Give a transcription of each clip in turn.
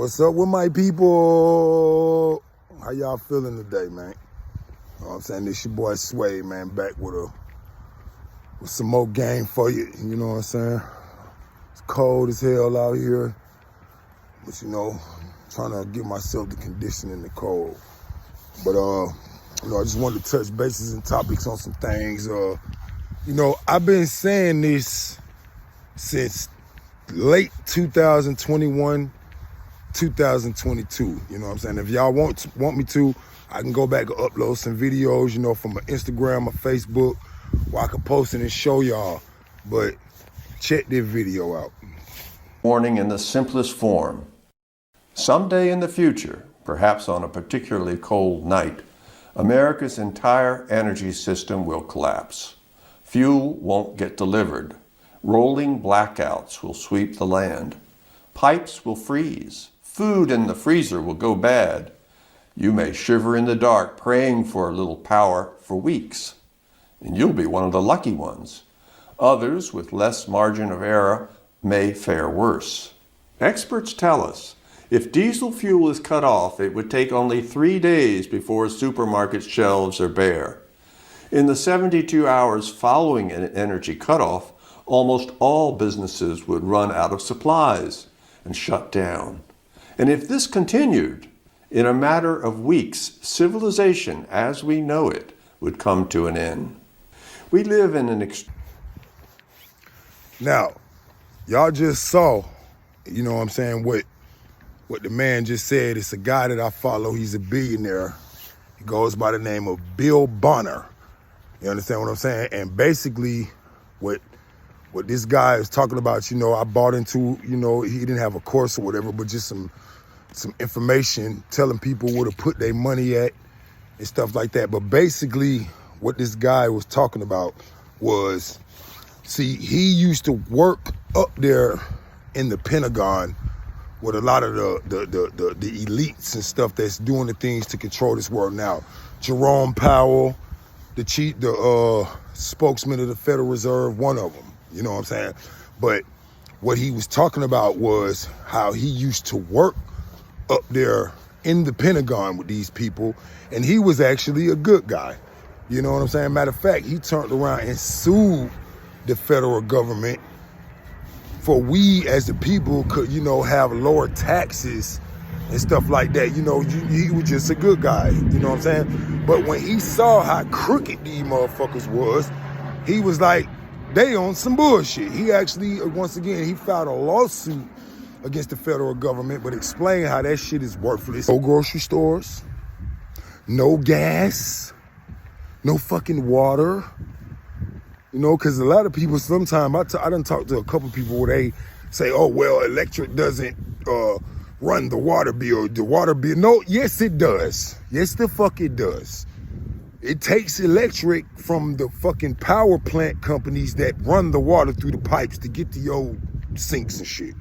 What's up with my people? How y'all feeling today, man? You know what I'm saying? This your boy Sway, man, back with some more game for you. You know what I'm saying? It's cold as hell out here, but trying to give myself the condition in the cold. But I just wanted to touch bases and topics on some things. I've been saying this since late 2021. 2022, you know what I'm saying? If y'all want me to, I can go back and upload some videos, from my Instagram or Facebook, where I can post it and show y'all. But check this video out. Warning in the simplest form. Someday in the future, perhaps on a particularly cold night, America's entire energy system will collapse. Fuel won't get delivered. Rolling blackouts will sweep the land. Pipes will freeze. Food in the freezer will go bad. You may shiver in the dark praying for a little power for weeks, and you'll be one of the lucky ones. Others, with less margin of error, may fare worse. Experts tell us if diesel fuel is cut off, it would take only 3 days before supermarket shelves are bare. In the 72 hours following an energy cutoff, almost all businesses would run out of supplies and shut down. And if this continued, in a matter of weeks, civilization as we know it would come to an end. We live in an Now, y'all just saw, what the man just said. It's a guy that I follow. He's a billionaire. He goes by the name of Bill Bonner. You understand what I'm saying? And basically, what this guy is talking about, I bought into, he didn't have a course or whatever, but just some information telling people where to put their money at and stuff like that. But basically, what this guy was talking about was, see, he used to work up there in the Pentagon with a lot of the elites and stuff that's doing the things to control this world now. Jerome Powell, the spokesman of the Federal Reserve, one of them. You know what I'm saying? But what he was talking about was how he used to work up there in the Pentagon with these people, and he was actually a good guy. You know what I'm saying? Matter of fact, he turned around and sued the federal government for we as the people could, have lower taxes and stuff like that. He was just a good guy. You know what I'm saying? But when he saw how crooked these motherfuckers was, he was like, they on some bullshit. He actually, once again, he filed a lawsuit against the federal government, but explain how that shit is worthless. No grocery stores, no gas, no fucking water. Because a lot of people, sometimes, I done talked to a couple people where they say, oh, well, electric doesn't run the water bill. The water bill, no, yes, it does. Yes, the fuck it does. It takes electric from the fucking power plant companies that run the water through the pipes to get to your sinks and shit.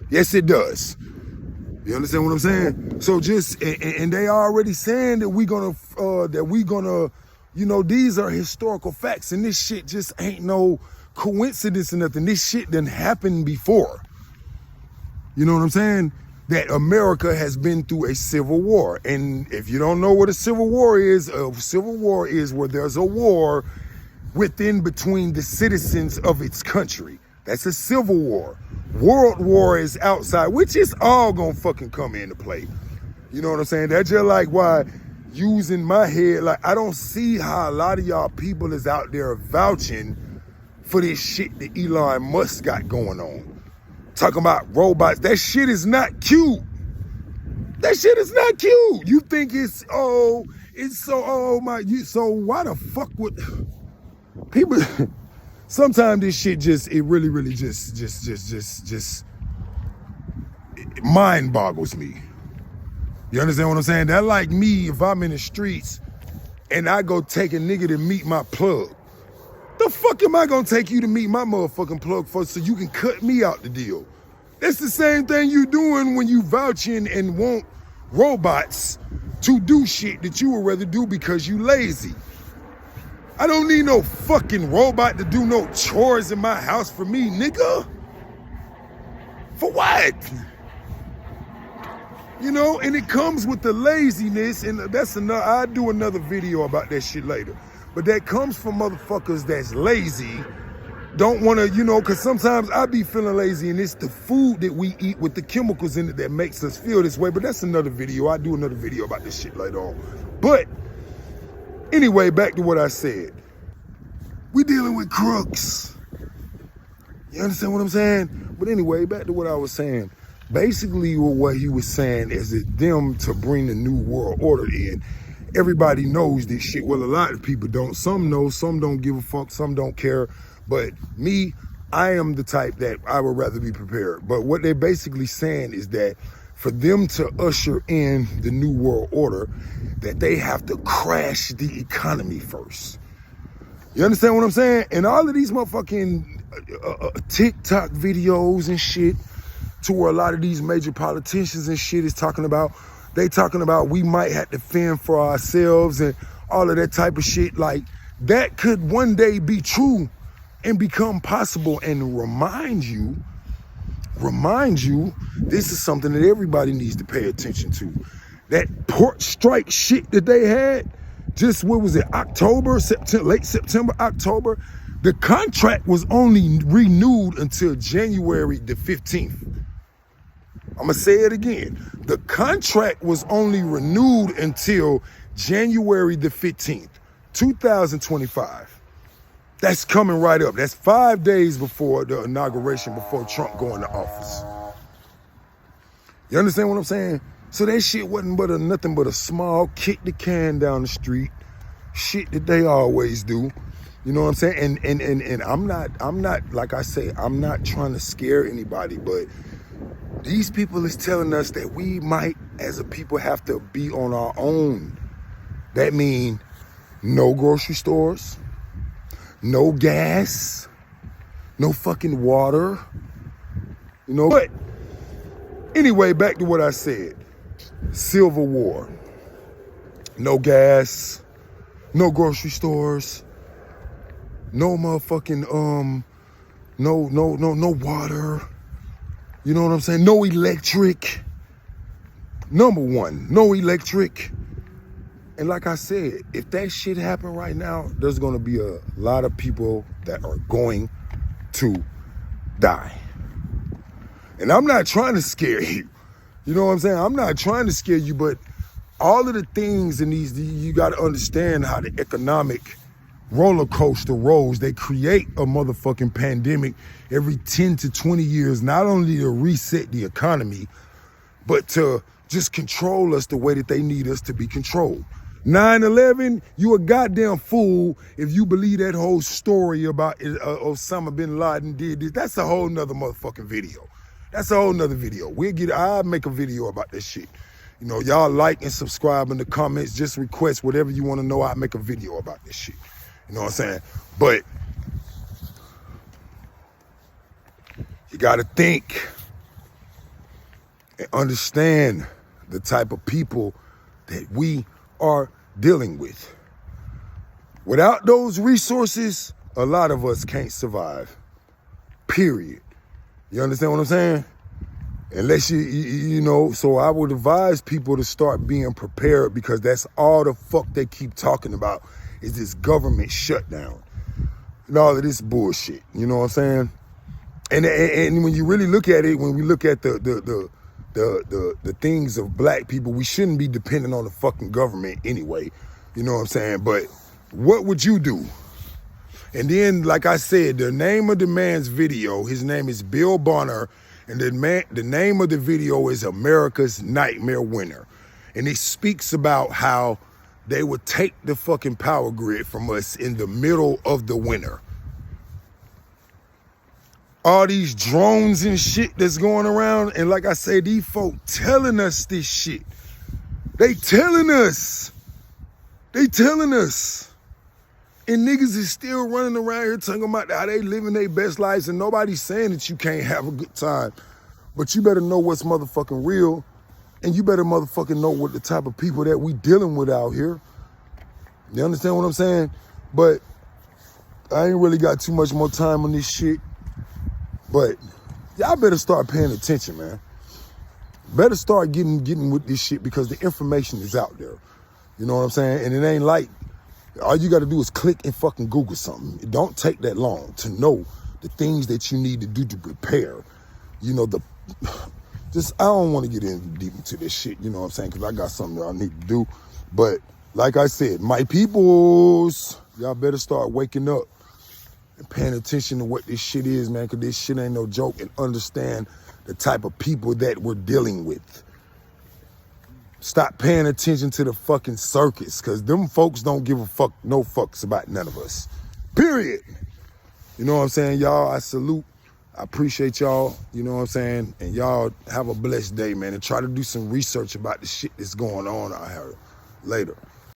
Yes, it does. You understand what I'm saying? So and they already saying that we're gonna, these are historical facts, and this shit just ain't no coincidence or nothing. This shit done happened before. You know what I'm saying? That America has been through a civil war. And if you don't know what a civil war is where there's a war between the citizens of its country. That's a civil war. World war is outside, which is all gonna fucking come into play. You know what I'm saying? That's just like why using my head, like I don't see how a lot of y'all people is out there vouching for this shit that Elon Musk got going on. Talking about robots, that shit is not cute. That shit is not cute. You think so why the fuck would people, sometimes this shit it really just mind boggles me. You understand what I'm saying? That like me, if I'm in the streets and I go take a nigga to meet my plug. The fuck am I gonna take you to meet my motherfucking plug for so you can cut me out the deal? That's the same thing you doing when you vouching and want robots to do shit that you would rather do because you lazy. I don't need no fucking robot to do no chores in my house for me, nigga. For what? You know, and it comes with the laziness, and that's another, I'll do another video about that shit later. But that comes from motherfuckers that's lazy, don't wanna, you know, cause sometimes I be feeling lazy and it's the food that we eat with the chemicals in it that makes us feel this way, but that's another video. I'll do another video about this shit later on. But anyway, back to what I said. We dealing with crooks. You understand what I'm saying? But anyway, back to what I was saying. Basically, what he was saying is that them to bring the new world order in. Everybody knows this shit. Well, a lot of people don't. Some know, some don't give a fuck, some don't care. But me, I am the type that I would rather be prepared. But what they're basically saying is that for them to usher in the new world order, that they have to crash the economy first. You understand what I'm saying? And all of these motherfucking TikTok videos and shit, to where a lot of these major politicians and shit is talking about, they talking about we might have to fend for ourselves and all of that type of shit. Like, that could one day be true and become possible. And remind you, this is something that everybody needs to pay attention to. That port strike shit that they had, just what was it, October, September, late September, October, the contract was only renewed until January the 15th. I'm gonna say it again. The contract was only renewed until January the 15th, 2025. That's coming right up. That's 5 days before the inauguration, before Trump going to office. You understand what I'm saying? So that shit wasn't but nothing but a small kick the can down the street, shit that they always do. You know what I'm saying? And I'm not, like I say, I'm not trying to scare anybody, but these people is telling us that we might, as a people, have to be on our own. That means no grocery stores, no gas, no fucking water, you know. But anyway, back to what I said. Civil War. No gas, no grocery stores, no motherfucking no water. You know what I'm saying? No electric. Number one, no electric. And like I said, if that shit happen right now, there's gonna be a lot of people that are going to die. And I'm not trying to scare you. You know what I'm saying? I'm not trying to scare you, but all of the things in these, you gotta understand how the economic roller coaster rolls. They create a motherfucking pandemic every 10 to 20 years, not only to reset the economy, but to just control us the way that they need us to be controlled. 9/11, you a goddamn fool if you believe that whole story about Osama bin Laden did this. That's a whole nother motherfucking video. That's a whole nother video. I'll make a video about this shit. You know, y'all like and subscribe in the comments. Just request whatever you want to know. I'll make a video about this shit. You know what I'm saying? But you gotta think and understand the type of people that we are dealing with. Without those resources, a lot of us can't survive. Period. You understand what I'm saying? Unless you know, so I would advise people to start being prepared, because that's all the fuck they keep talking about is this government shutdown and all of this bullshit. You know what I'm saying? And when you really look at it, when we look at the things of black people, we shouldn't be dependent on the fucking government anyway. You know what I'm saying? But what would you do? And then, like I said, the name of the man's video, his name is Bill Bonner, and the name of the video is America's Nightmare Winter. And it speaks about how they would take the fucking power grid from us in the middle of the winter. All these drones and shit that's going around, and like I say, these folk telling us this shit. They telling us. And niggas is still running around here talking about how they living their best lives, and nobody's saying that you can't have a good time. But you better know what's motherfucking real, and you better motherfucking know what the type of people that we dealing with out here. You understand what I'm saying? But I ain't really got too much more time on this shit. But y'all better start paying attention, man. better start getting with this shit because the information is out there. You know what I'm saying? And it ain't like, all you gotta do is click and fucking Google something. It don't take that long to know the things that you need to do to prepare. You know, I don't want to get in deep into this shit, you know what I'm saying? Because I got something that I need to do. But like I said, my peoples, y'all better start waking up and paying attention to what this shit is, man, because this shit ain't no joke, and understand the type of people that we're dealing with. Stop paying attention to the fucking circus, because them folks don't give a fuck, no fucks about none of us. Period. You know what I'm saying, y'all? I salute. I appreciate y'all, you know what I'm saying? And y'all have a blessed day, man, and try to do some research about the shit that's going on out here. Later.